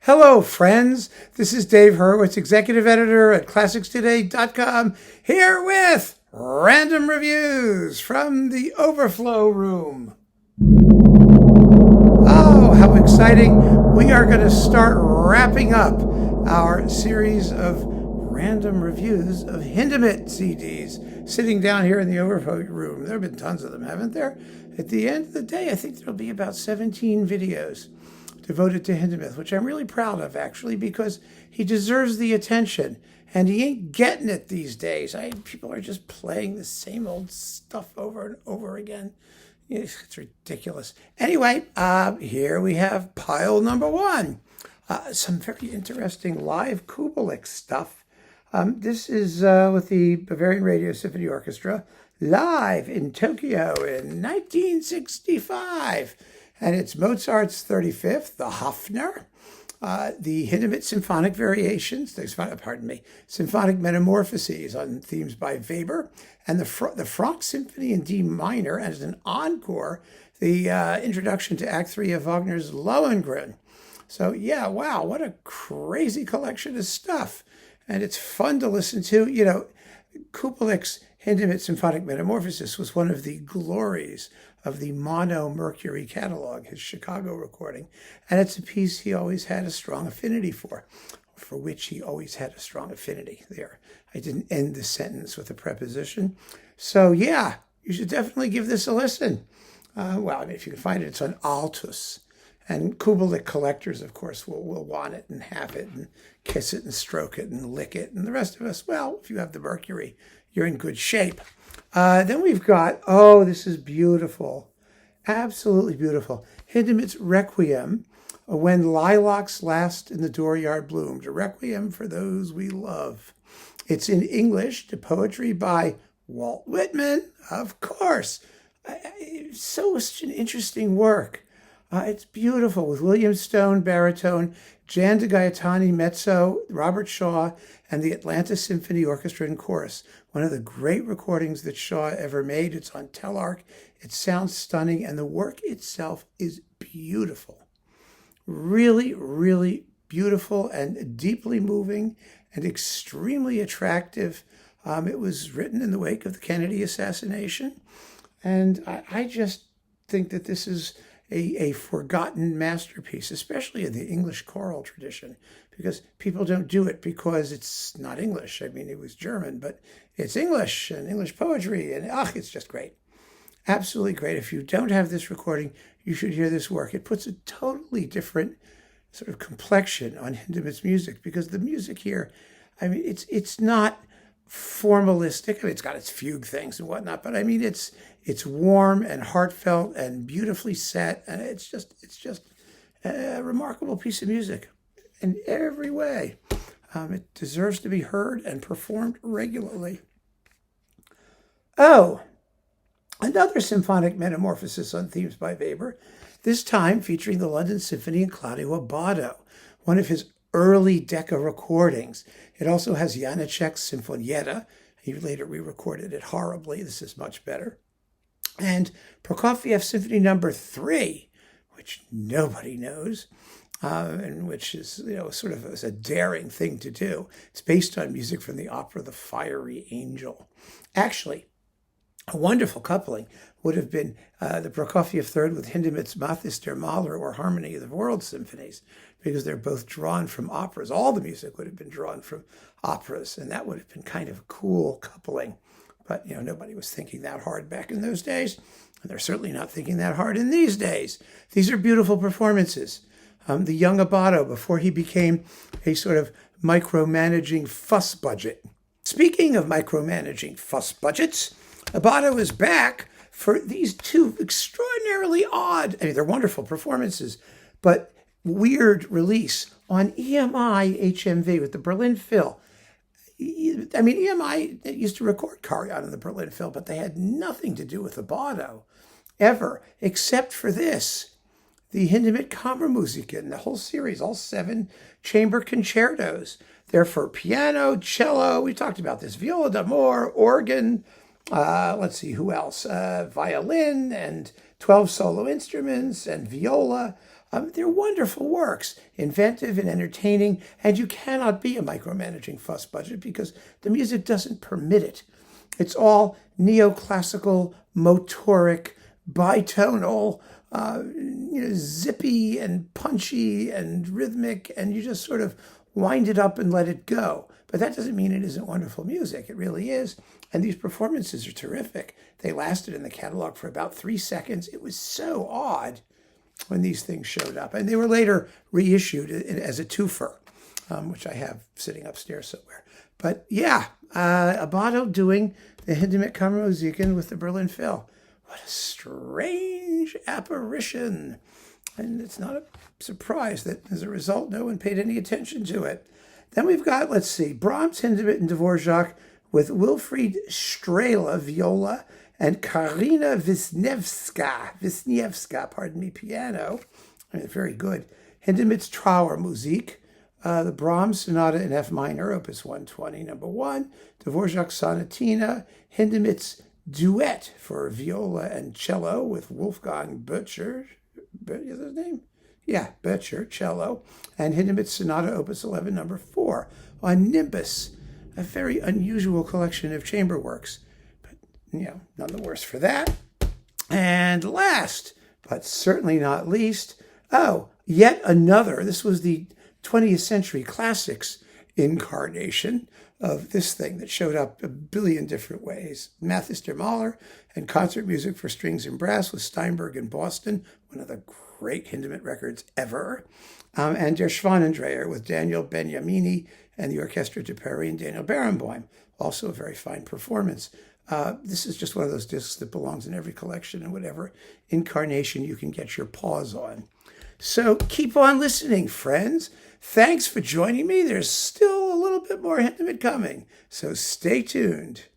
Hello, friends. This is Dave Hurwitz, executive editor at ClassicsToday.com, here with random reviews from the Overflow room. Oh, how exciting. We are going to start wrapping up our series of random reviews of Hindemith CDs sitting down here in the Overflow room. There have been tons of them, haven't there? At the end of the day, I think there'll be about 17 videos devoted to Hindemith, which I'm really proud of, actually, because he deserves the attention, and he ain't getting it these days. People are just playing the same old stuff over and over again. It's ridiculous. Anyway, here we have pile number one. Some very interesting live Kubelik stuff. This is with the Bavarian Radio Symphony Orchestra, live in Tokyo in 1965. And it's Mozart's 35th, the Hofner, the Hindemith Symphonic Variations, Symphonic Metamorphoses on themes by Weber, and the Franck Symphony in D minor, as an encore, the introduction to Act 3 of Wagner's Lohengrin. So yeah, wow, what a crazy collection of stuff. And it's fun to listen to. You know, Kubelik's Hindemith Symphonic Metamorphosis was one of the glories of the Mono Mercury catalog, his Chicago recording. And it's a piece he always had a strong affinity for which he always had a strong affinity. There, I didn't end the sentence with a preposition. So yeah, you should definitely give this a listen. If you can find it, it's on Altus. And Kubelik collectors, of course, will want it and have it and kiss it and stroke it and lick it. And the rest of us, well, if you have the Mercury, you're in good shape. Then we've got, this is beautiful. Absolutely beautiful. Hindemith's Requiem, When Lilacs Last in the Dooryard Bloomed, a requiem for those we love. It's in English to poetry by Walt Whitman, of course. Such an interesting work. It's beautiful, with William Stone, baritone, Jan de Gaetani, mezzo, Robert Shaw, and the Atlanta Symphony Orchestra and Chorus. One of the great recordings that Shaw ever made. It's on Telarc. It sounds stunning, and the work itself is beautiful. Really, really beautiful and deeply moving and extremely attractive. It was written in the wake of the Kennedy assassination, and I just think that this is a forgotten masterpiece, especially in the English choral tradition, because people don't do it because it's not English. I mean, it was German, but it's English and English poetry, and it's just great. Absolutely great. If you don't have this recording, you should hear this work. It puts a totally different sort of complexion on Hindemith's music, because the music here, I mean, it's not formalistic. I mean, it's got its fugue things and whatnot, but I mean, it's warm and heartfelt and beautifully set, and it's just a remarkable piece of music in every way. It deserves to be heard and performed regularly. Another symphonic metamorphosis on themes by Weber, this time featuring the London Symphony and Claudio Abbado, one of his early Decca recordings. It also has Janacek's Sinfonietta. He later re-recorded it horribly. This is much better. And Prokofiev's Symphony No. 3, which nobody knows, and which is, sort of a daring thing to do. It's based on music from the opera The Fiery Angel. Actually, a wonderful coupling would have been the Prokofiev Third with Hindemith's Mathis der Maler, or Harmony of the World Symphonies, because they're both drawn from operas. All the music would have been drawn from operas, and that would have been kind of a cool coupling. But, nobody was thinking that hard back in those days, and they're certainly not thinking that hard in these days. These are beautiful performances. The young Abbado, before he became a sort of micromanaging fuss budget. Speaking of micromanaging fuss budgets, Abbado is back for these two extraordinarily odd, they're wonderful performances, but weird release on EMI HMV with the Berlin Phil. I mean, EMI used to record Carillon in the Berlin Phil, but they had nothing to do with Abbado ever, except for this, the Hindemith Kammermusik, and the whole series, all 7 chamber concertos. They're for piano, cello, we talked about this, viola d'amore, organ, let's see, who else? Violin and 12 solo instruments and viola. They're wonderful works, inventive and entertaining, and you cannot be a micromanaging fuss budget because the music doesn't permit it. It's all neoclassical, motoric, bitonal, zippy and punchy and rhythmic, and you just sort of wind it up and let it go. But that doesn't mean it isn't wonderful music. It really is. And these performances are terrific. They lasted in the catalog for about 3 seconds. It was so odd when these things showed up. And they were later reissued as a twofer, which I have sitting upstairs somewhere. But yeah, Abbado doing the Hindemith Kammermusik with the Berlin Phil. What a strange apparition. And it's not a surprise that as a result, no one paid any attention to it. Then we've got, let's see, Brahms, Hindemith, and Dvorak with Wilfried Strela, viola, and Karina Wisniewska, piano. I mean, very good. Hindemith's Trauermusik, the Brahms Sonata in F minor, Opus 120, number 1, Dvorak's Sonatina, Hindemith's Duet for viola and cello with Wolfgang Böttcher. Is his name? Yeah, Böttcher, cello. And Hindemith's Sonata, Opus 11, number 4, on Nimbus, a very unusual collection of chamber works. But, none the worse for that. And last, but certainly not least, yet another. This was the 20th Century Classics incarnation of this thing that showed up a billion different ways. Mathis der Mahler and concert music for strings and brass with Steinberg in Boston, one of the great Hindemith records ever. And Der Schwanendreher with Daniel Beniamini and the Orchestra de Paris and Daniel Barenboim, also a very fine performance. This is just one of those discs that belongs in every collection and whatever incarnation you can get your paws on. So keep on listening, friends. Thanks for joining me. There's still a little bit more Hindemith coming, so stay tuned.